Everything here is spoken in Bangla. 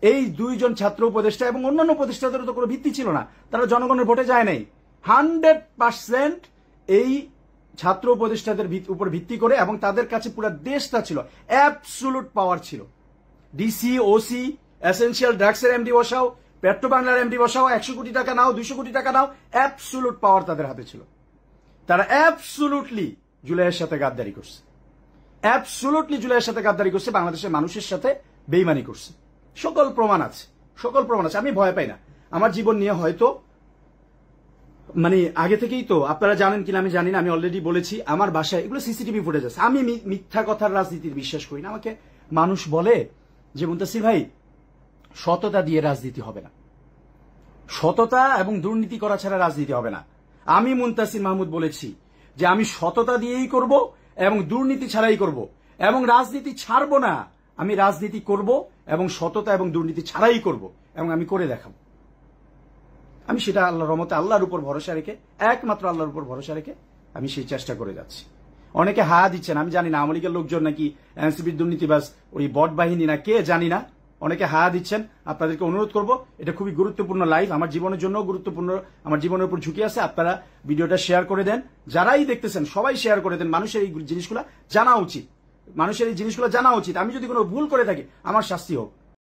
এই দুইজন ছাত্র উপদেষ্টা এবং অন্যান্য উপদেষ্টাদেরও তো কোনো ভিত্তি ছিল না, তারা জনগণের ভোটে যায় নাই। 100% এই ছাত্র উপদেষ্টাদের উপর ভিত্তি করে, এবং তাদের কাছে পুরো দেশটা ছিল, অ্যাবসুলুট পাওয়ার ছিল। ডিসি, ওসি, এসেনশিয়াল ড্রাগসের এমডি বসাও, পেট্রো বাংলার এমডি বসাও, 100 কোটি টাকা নাও, 200 কোটি টাকা নাও, অ্যাবসুলুট পাওয়ার তাদের হাতে ছিল। তারা অ্যাবসুলুটলি জুলাইয়ের সাথে গাদ্দারি করছে, অ্যাবসুলুটলি জুলাইয়ের সাথে গাদ্দারি করছে, বাংলাদেশের মানুষের সাথে বেইমানি করছে। সকল প্রমাণ আছে, সকল প্রমাণ আছে। আমি ভয় পাই না। আমার জীবন নিয়ে হয়তো মানে আগে থেকেই তো আপনারা জানেন কিনা আমি জানি না, আমি অলরেডি বলেছি আমার বাসায় এগুলো সিসিটিভি ফুটেজ আছে। আমি মিথ্যা কথার রাজনীতির বিশ্বাস করি না। আমাকে মানুষ বলে যে মুনতাসির ভাই, সততা দিয়ে রাজনীতি হবে না, সততা এবং দুর্নীতি করা ছাড়া রাজনীতি হবে না। আমি মুনতাসির মাহমুদ বলেছি যে আমি সততা দিয়েই করব এবং দুর্নীতি ছাড়াই করব, এবং রাজনীতি ছাড়বো না। আমি রাজনীতি করব এবং সততা এবং দুর্নীতি ছাড়াই করব, এবং আমি করে দেখাবো। আমি সেটা আল্লাহর রহমতে আল্লাহর উপর ভরসা রেখে, একমাত্র আল্লাহর উপর ভরসা রেখে আমি সেই চেষ্টা করে যাচ্ছি। অনেকে হায়া দিচ্ছেন, আমি জানি না আওয়ামী লীগের লোকজন নাকি এনসিপির দুর্নীতিবাজ, ওই বট বাহিনী না কে জানি না, অনেকে হায়া দিচ্ছেন। আপনাদেরকে অনুরোধ করব, এটা খুবই গুরুত্বপূর্ণ লাইভ, আমার জীবনের জন্য গুরুত্বপূর্ণ, আমার জীবনের উপর ঝুঁকি আছে। আপনারা ভিডিওটা শেয়ার করে দেন, যারাই দেখতেছেন সবাই শেয়ার করে দেন। মানুষের এই জিনিসগুলো জানা উচিত, মানুষের এই জিনিসগুলো জানা উচিত। আমি যদি কোনো ভুল করে থাকি আমার শাস্তি হোক।